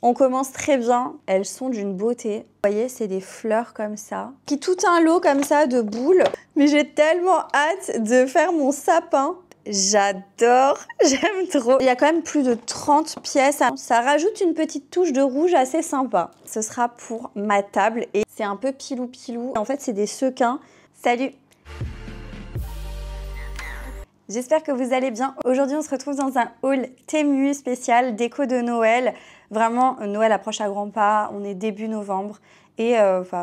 On commence très bien, elles sont d'une beauté. Vous voyez, c'est des fleurs comme ça. Qui tout un lot comme ça de boules. Mais j'ai tellement hâte de faire mon sapin. J'adore, j'aime trop. Il y a quand même plus de 30 pièces. Ça rajoute une petite touche de rouge assez sympa. Ce sera pour ma table et c'est un peu pilou-pilou. En fait, c'est des sequins. Salut! J'espère que vous allez bien. Aujourd'hui, on se retrouve dans un haul Temu spécial déco de Noël. Vraiment, Noël approche à grands pas. On est début novembre. Et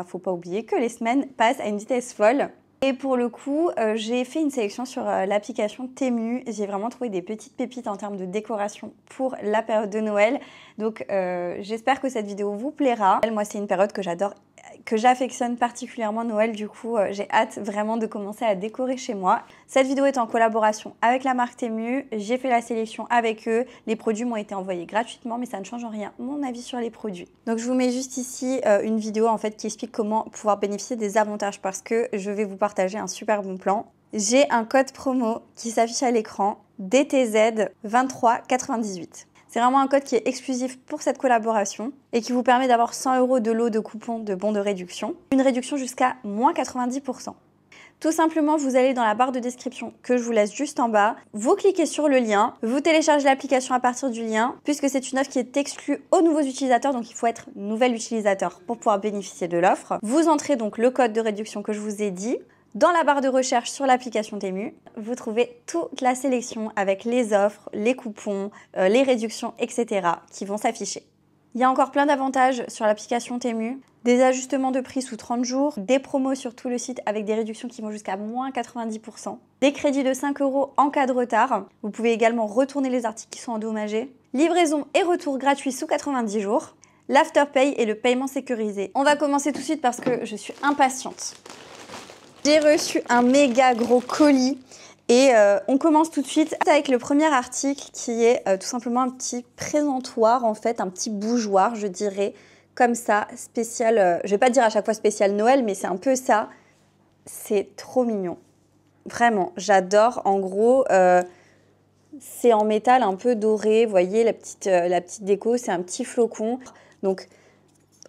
faut pas oublier que les semaines passent à une vitesse folle. Et pour le coup, j'ai fait une sélection sur l'application Temu. J'ai vraiment trouvé des petites pépites en termes de décoration pour la période de Noël. Donc, j'espère que cette vidéo vous plaira. Moi, c'est une période que j'adore, que j'affectionne particulièrement Noël. Du coup, j'ai hâte vraiment de commencer à décorer chez moi. Cette vidéo est en collaboration avec la marque Temu. J'ai fait la sélection avec eux. Les produits m'ont été envoyés gratuitement, mais ça ne change en rien mon avis sur les produits. Donc, je vous mets juste ici une vidéo en fait qui explique comment pouvoir bénéficier des avantages parce que je vais vous partager un super bon plan. J'ai un code promo qui s'affiche à l'écran, DTZ 2398. C'est vraiment un code qui est exclusif pour cette collaboration et qui vous permet d'avoir 100 € de lot de coupons de bons de réduction. Une réduction jusqu'à moins 90%. Tout simplement, vous allez dans la barre de description que je vous laisse juste en bas. Vous cliquez sur le lien, vous téléchargez l'application à partir du lien, puisque c'est une offre qui est exclue aux nouveaux utilisateurs, donc il faut être nouvel utilisateur pour pouvoir bénéficier de l'offre. Vous entrez donc le code de réduction que je vous ai dit. Dans la barre de recherche sur l'application Temu, vous trouvez toute la sélection avec les offres, les coupons, les réductions, etc. qui vont s'afficher. Il y a encore plein d'avantages sur l'application Temu. Des ajustements de prix sous 30 jours, des promos sur tout le site avec des réductions qui vont jusqu'à moins 90%, des crédits de 5 € en cas de retard. Vous pouvez également retourner les articles qui sont endommagés, livraison et retour gratuit sous 90 jours, l'afterpay et le paiement sécurisé. On va commencer tout de suite parce que je suis impatiente. J'ai reçu un méga gros colis et on commence tout de suite avec le premier article qui est tout simplement un petit présentoir en fait, un petit bougeoir je dirais, comme ça, spécial, je vais pas dire à chaque fois spécial Noël mais c'est un peu ça, c'est trop mignon. Vraiment, j'adore. En gros, c'est en métal un peu doré, vous voyez la petite déco, c'est un petit flocon. Donc,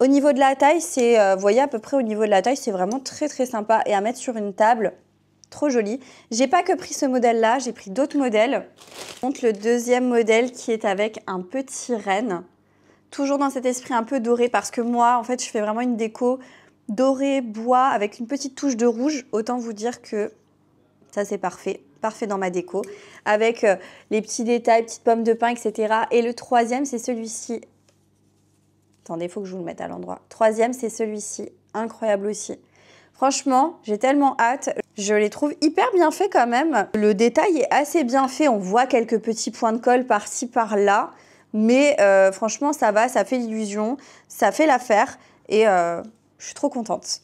au niveau de la taille, vous voyez à peu près au niveau de la taille, c'est vraiment très très sympa et à mettre sur une table, trop joli. J'ai pas que pris ce modèle-là, j'ai pris d'autres modèles. Donc le deuxième modèle qui est avec un petit renne, toujours dans cet esprit un peu doré parce que moi, en fait, je fais vraiment une déco doré, bois avec une petite touche de rouge. Autant vous dire que ça c'est parfait. Parfait dans ma déco. Avec les petits détails, petites pommes de pin, etc. Et le troisième, c'est celui-ci. Attendez, il faut que je vous le mette à l'endroit. Troisième, c'est celui-ci. Incroyable aussi. Franchement, j'ai tellement hâte. Je les trouve hyper bien faits quand même. Le détail est assez bien fait. On voit quelques petits points de colle par-ci, par-là. Mais franchement, ça va, ça fait l'illusion. Ça fait l'affaire. Et je suis trop contente.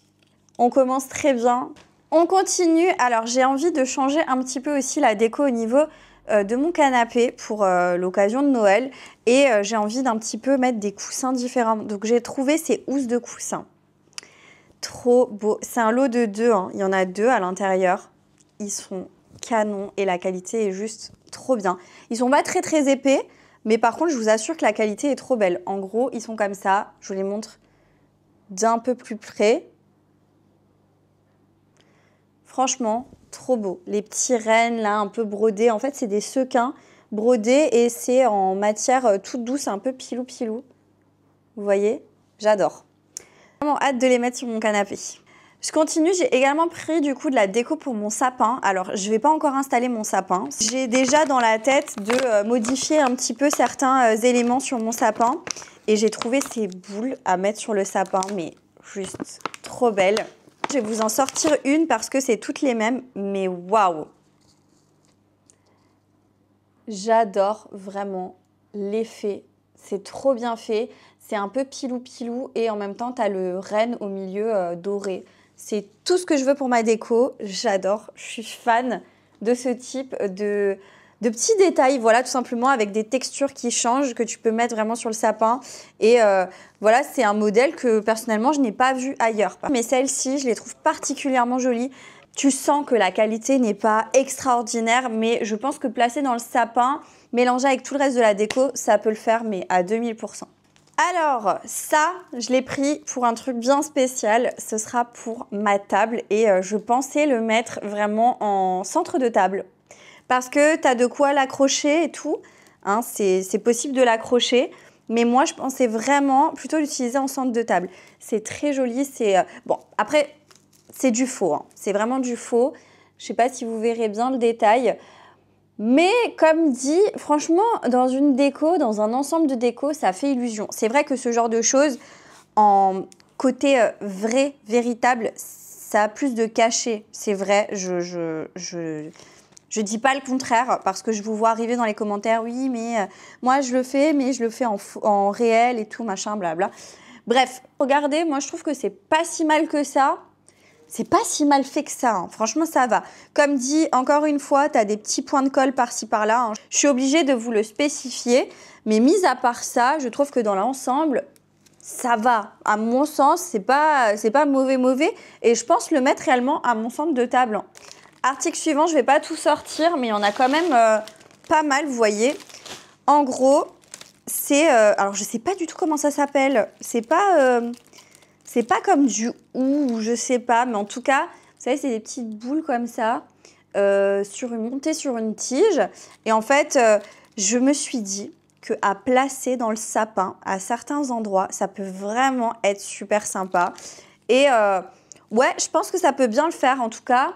On commence très bien. On continue. Alors, j'ai envie de changer un petit peu aussi la déco au niveau de mon canapé pour l'occasion de Noël et j'ai envie d'un petit peu mettre des coussins différents. Donc j'ai trouvé ces housses de coussins. Trop beau. C'est un lot de 2, hein. Il y en a 2 à l'intérieur. Ils sont canons et la qualité est juste trop bien. Ils sont pas très très épais, mais par contre je vous assure que la qualité est trop belle. En gros, ils sont comme ça. Je vous les montre d'un peu plus près. Franchement, trop beau. Les petits rennes là, un peu brodés. En fait, c'est des sequins brodés et c'est en matière toute douce, un peu pilou-pilou. Vous voyez? J'adore. J'ai vraiment hâte de les mettre sur mon canapé. Je continue. J'ai également pris du coup de la déco pour mon sapin. Alors, je ne vais pas encore installer mon sapin. J'ai déjà dans la tête de modifier un petit peu certains éléments sur mon sapin. Et j'ai trouvé ces boules à mettre sur le sapin, mais juste trop belles. Je vais vous en sortir une parce que c'est toutes les mêmes, mais waouh! J'adore vraiment l'effet, c'est trop bien fait. C'est un peu pilou-pilou et en même temps, tu as le renne au milieu doré. C'est tout ce que je veux pour ma déco, j'adore. Je suis fan de ce type de petits détails, voilà, tout simplement avec des textures qui changent, que tu peux mettre vraiment sur le sapin. Et voilà, c'est un modèle que personnellement, je n'ai pas vu ailleurs. Mais celle-ci, je les trouve particulièrement jolies. Tu sens que la qualité n'est pas extraordinaire, mais je pense que placé dans le sapin, mélangé avec tout le reste de la déco, ça peut le faire, mais à 2000%. Alors, ça, je l'ai pris pour un truc bien spécial. Ce sera pour ma table et je pensais le mettre vraiment en centre de table. Parce que tu as de quoi l'accrocher et tout. Hein, c'est possible de l'accrocher. Mais moi, je pensais vraiment plutôt l'utiliser en centre de table. C'est très joli. Bon, après, c'est du faux. Hein. C'est vraiment du faux. Je ne sais pas si vous verrez bien le détail. Mais comme dit, franchement, dans une déco, dans un ensemble de déco, ça fait illusion. C'est vrai que ce genre de choses, en côté vrai, véritable, ça a plus de cachet. C'est vrai, je dis pas le contraire parce que je vous vois arriver dans les commentaires, oui, mais moi je le fais, mais je le fais en réel et tout, machin, blabla. Bref, regardez, moi je trouve que c'est pas si mal que ça. C'est pas si mal fait que ça, hein. Franchement, ça va. Comme dit, encore une fois, tu as des petits points de colle par-ci, par-là. Hein. Je suis obligée de vous le spécifier. Mais mis à part ça, je trouve que dans l'ensemble, ça va. À mon sens, c'est pas mauvais. Et je pense le mettre réellement à mon centre de table. Article suivant, je vais pas tout sortir, mais il y en a quand même pas mal, vous voyez. En gros, c'est... alors, je sais pas du tout comment ça s'appelle. C'est pas comme du ou je sais pas, mais en tout cas, vous savez, c'est des petites boules comme ça, montées sur une tige. Et en fait, je me suis dit qu'à placer dans le sapin, à certains endroits, ça peut vraiment être super sympa. Et ouais, je pense que ça peut bien le faire. En tout cas,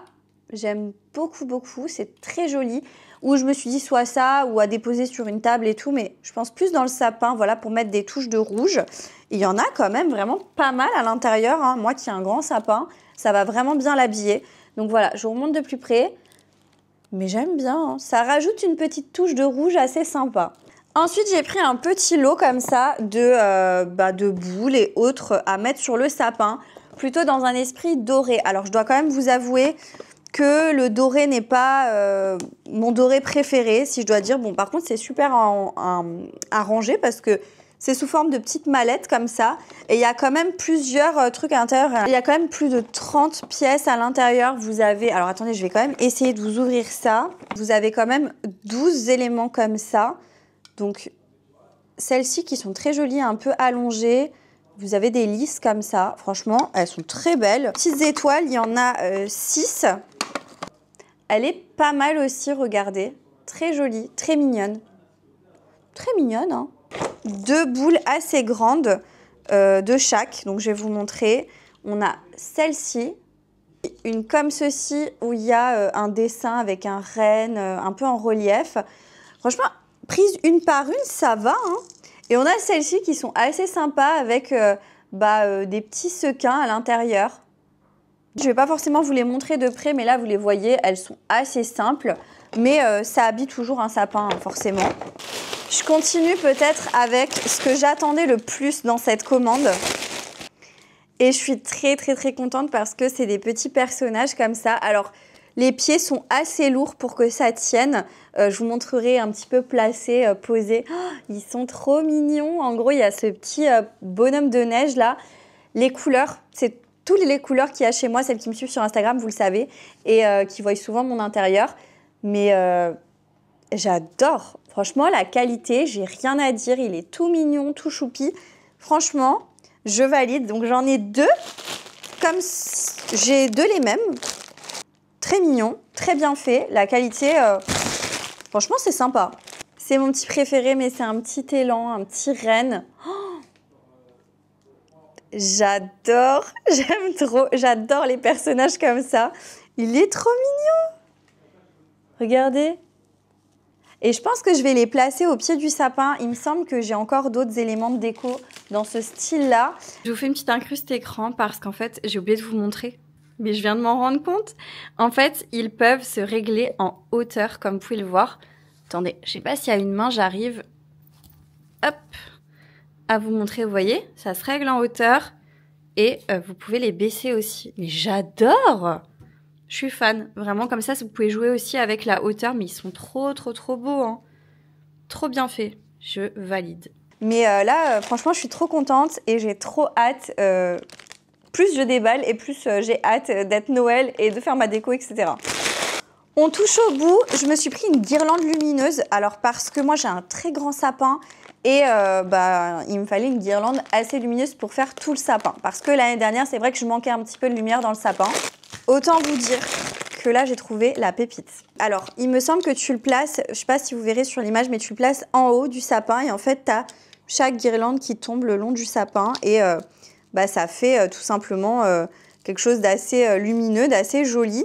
j'aime beaucoup. C'est très joli. Où je me suis dit soit ça ou à déposer sur une table et tout, mais je pense plus dans le sapin, voilà, pour mettre des touches de rouge. Il y en a quand même vraiment pas mal à l'intérieur. Hein. Moi qui ai un grand sapin, ça va vraiment bien l'habiller. Donc voilà, je vous remonte de plus près. Mais j'aime bien, hein. Ça rajoute une petite touche de rouge assez sympa. Ensuite, j'ai pris un petit lot comme ça de boules et autres à mettre sur le sapin, plutôt dans un esprit doré. Alors, je dois quand même vous avouer que le doré n'est pas mon doré préféré, si je dois dire. Bon, par contre, c'est super à ranger parce que c'est sous forme de petites mallettes comme ça. Et il y a quand même plusieurs trucs à l'intérieur. Il y a quand même plus de 30 pièces à l'intérieur. Vous avez... Alors, attendez, je vais quand même essayer de vous ouvrir ça. Vous avez quand même 12 éléments comme ça. Donc, celles-ci qui sont très jolies, un peu allongées. Vous avez des lisses comme ça. Franchement, elles sont très belles. Petites étoiles, il y en a 6. Elle est pas mal aussi, regardez. Très jolie, très mignonne. Très mignonne, hein. 2 boules assez grandes de chaque. Donc, je vais vous montrer. On a celle-ci. Une comme ceci où il y a un dessin avec un renne un peu en relief. Franchement, prise une par une, ça va, hein. Et on a celles-ci qui sont assez sympas avec des petits sequins à l'intérieur. Je ne vais pas forcément vous les montrer de près, mais là, vous les voyez, elles sont assez simples. Mais ça habille toujours un sapin, hein, forcément. Je continue peut-être avec ce que j'attendais le plus dans cette commande. Et je suis très contente parce que c'est des petits personnages comme ça. Alors, les pieds sont assez lourds pour que ça tienne. Je vous montrerai un petit peu placés, posés. Oh, ils sont trop mignons. En gros, il y a ce petit bonhomme de neige là. Les couleurs, c'est toutes les couleurs qu'il y a chez moi. Celles qui me suivent sur Instagram, vous le savez. Et qui voient souvent mon intérieur. Mais j'adore. Franchement, la qualité, j'ai rien à dire. Il est tout mignon, tout choupi. Franchement, je valide. Donc, j'en ai 2. Comme j'ai 2 les mêmes. Très mignon, très bien fait. La qualité, franchement, c'est sympa. C'est mon petit préféré, mais c'est un petit élan, un petit renne. Oh, j'adore, j'aime trop. J'adore les personnages comme ça. Il est trop mignon. Regardez. Et je pense que je vais les placer au pied du sapin. Il me semble que j'ai encore d'autres éléments de déco dans ce style-là. Je vous fais une petite incruste écran parce qu'en fait, j'ai oublié de vous montrer. Mais je viens de m'en rendre compte. En fait, ils peuvent se régler en hauteur, comme vous pouvez le voir. Attendez, je sais pas si à une main, j'arrive hop, à vous montrer. Vous voyez, ça se règle en hauteur. Et vous pouvez les baisser aussi. Mais j'adore! Je suis fan. Vraiment, comme ça, vous pouvez jouer aussi avec la hauteur. Mais ils sont trop beaux. Hein. Trop bien fait. Je valide. Mais là, franchement, je suis trop contente. Et j'ai trop hâte... Plus je déballe et plus j'ai hâte d'être Noël et de faire ma déco, etc. On touche au bout. Je me suis pris une guirlande lumineuse. Alors parce que moi j'ai un très grand sapin Et il me fallait une guirlande assez lumineuse pour faire tout le sapin. Parce que l'année dernière, c'est vrai que je manquais un petit peu de lumière dans le sapin. Autant vous dire que là, j'ai trouvé la pépite. Alors, il me semble que tu le places, je ne sais pas si vous verrez sur l'image, mais tu le places en haut du sapin. Et en fait, tu as chaque guirlande qui tombe le long du sapin. Et ça fait tout simplement quelque chose d'assez lumineux, d'assez joli.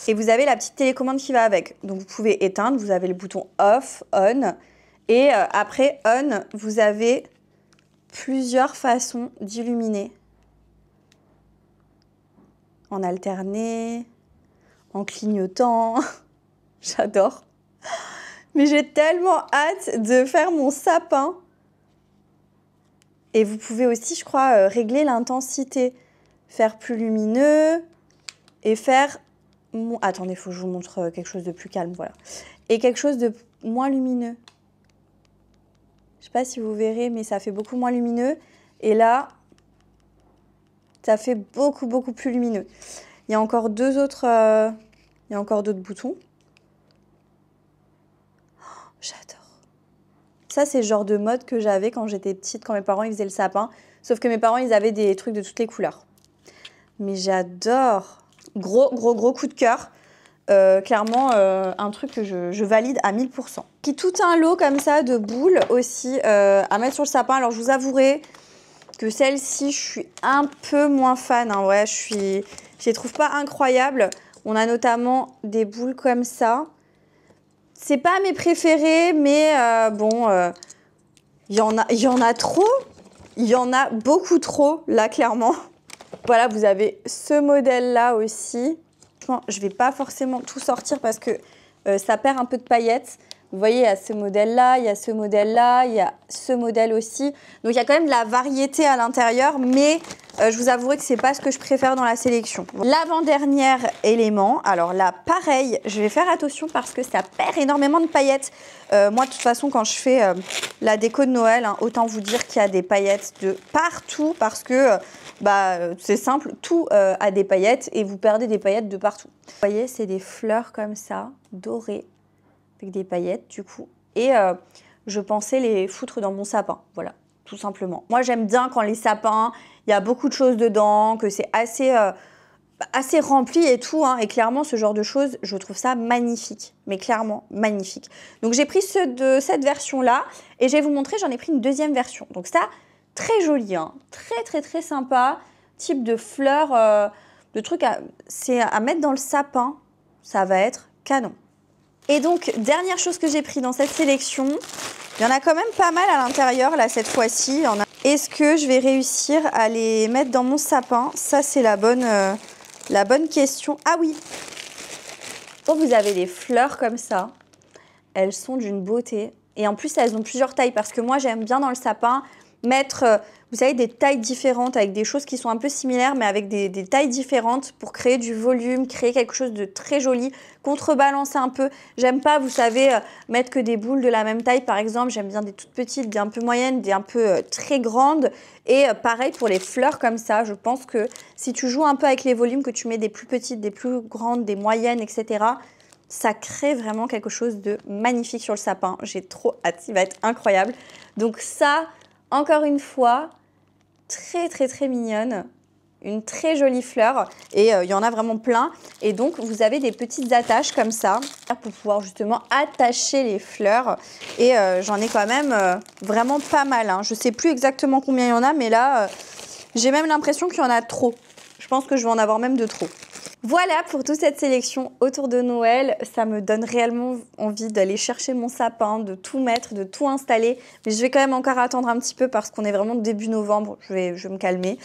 Et vous avez la petite télécommande qui va avec. Donc, vous pouvez éteindre. Vous avez le bouton off, on. Et après on, vous avez plusieurs façons d'illuminer. En alterné, en clignotant. J'adore. Mais j'ai tellement hâte de faire mon sapin. Et vous pouvez aussi, je crois, régler l'intensité. Faire plus lumineux et faire... Attendez, il faut que je vous montre quelque chose de plus calme, voilà. Et quelque chose de moins lumineux. Je ne sais pas si vous verrez, mais ça fait beaucoup moins lumineux. Et là, ça fait beaucoup, beaucoup plus lumineux. Il y a encore deux autres... il y a encore d'autres boutons. Oh, j'adore. Ça, c'est le genre de mode que j'avais quand j'étais petite, quand mes parents ils faisaient le sapin. Sauf que mes parents, ils avaient des trucs de toutes les couleurs. Mais j'adore. Gros coup de cœur. Clairement, un truc que je valide à 1000%. Puis tout un lot comme ça de boules aussi à mettre sur le sapin. Alors, je vous avouerai que celle-ci, je suis un peu moins fan. Hein. Ouais, je les trouve pas incroyables. On a notamment des boules comme ça. C'est pas mes préférées, mais il y en a trop. Il y en a beaucoup trop, là, clairement. Voilà, vous avez ce modèle-là aussi. Je ne vais pas forcément tout sortir parce que ça perd un peu de paillettes. Vous voyez, il y a ce modèle-là, il y a ce modèle-là, il y a ce modèle aussi. Donc, il y a quand même de la variété à l'intérieur, mais je vous avouerai que ce n'est pas ce que je préfère dans la sélection. L'avant-dernier élément, alors là, pareil, je vais faire attention parce que ça perd énormément de paillettes. Moi, de toute façon, quand je fais la déco de Noël, hein, autant vous dire qu'il y a des paillettes de partout parce que c'est simple, tout a des paillettes et vous perdez des paillettes de partout. Vous voyez, c'est des fleurs comme ça, dorées, avec des paillettes du coup. Et je pensais les foutre dans mon sapin, voilà, tout simplement. Moi, j'aime bien quand les sapins, il y a beaucoup de choses dedans, que c'est assez rempli et tout. Hein, et clairement, ce genre de choses, je trouve ça magnifique. Mais clairement, magnifique. Donc, j'ai pris ceux de cette version-là. Et je vais vous montrer, j'en ai pris une deuxième version. Donc ça, très joli, hein, très sympa. Type de fleurs, de trucs c'est à mettre dans le sapin. Ça va être canon. Et donc, dernière chose que j'ai pris dans cette sélection, il y en a quand même pas mal à l'intérieur, là, cette fois-ci. Est-ce que je vais réussir à les mettre dans mon sapin? Ça, c'est la bonne question. Ah oui! Donc, vous avez des fleurs comme ça. Elles sont d'une beauté. Et en plus, elles ont plusieurs tailles parce que moi, j'aime bien dans le sapin mettre, vous savez, des tailles différentes avec des choses qui sont un peu similaires mais avec des tailles différentes pour créer du volume, créer quelque chose de très joli, contrebalancer un peu. J'aime pas, vous savez, mettre que des boules de la même taille par exemple. J'aime bien des toutes petites, des un peu moyennes, des un peu très grandes. Et pareil pour les fleurs comme ça. Je pense que si tu joues un peu avec les volumes, que tu mets des plus petites, des plus grandes, des moyennes, etc., ça crée vraiment quelque chose de magnifique sur le sapin. J'ai trop hâte, il va être incroyable. Donc ça... Encore une fois, très mignonne, une très jolie fleur et il y en a vraiment plein. Et donc, vous avez des petites attaches comme ça pour pouvoir justement attacher les fleurs. Et j'en ai quand même vraiment pas mal. Hein. Je ne sais plus exactement combien il y en a, mais là, j'ai même l'impression qu'il y en a trop. Je pense que je vais en avoir même de trop. Voilà pour toute cette sélection autour de Noël. Ça me donne réellement envie d'aller chercher mon sapin, de tout mettre, de tout installer. Mais je vais quand même encore attendre un petit peu parce qu'on est vraiment début novembre. Je vais me calmer.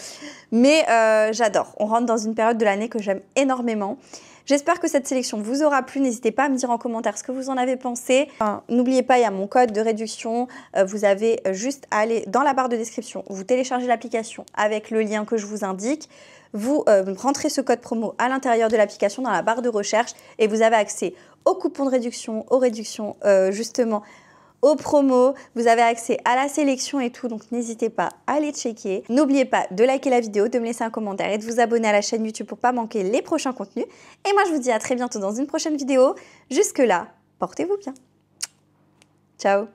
Mais j'adore. On rentre dans une période de l'année que j'aime énormément. J'espère que cette sélection vous aura plu. N'hésitez pas à me dire en commentaire ce que vous en avez pensé. N'oubliez pas, il y a mon code de réduction. Vous avez juste à aller dans la barre de description. Vous téléchargez l'application avec le lien que je vous indique. Vous rentrez ce code promo à l'intérieur de l'application dans la barre de recherche et vous avez accès aux coupons de réduction, aux réductions justement, aux promos. Vous avez accès à la sélection et tout, donc n'hésitez pas à les checker. N'oubliez pas de liker la vidéo, de me laisser un commentaire et de vous abonner à la chaîne YouTube pour ne pas manquer les prochains contenus. Et moi, je vous dis à très bientôt dans une prochaine vidéo. Jusque-là, portez-vous bien. Ciao!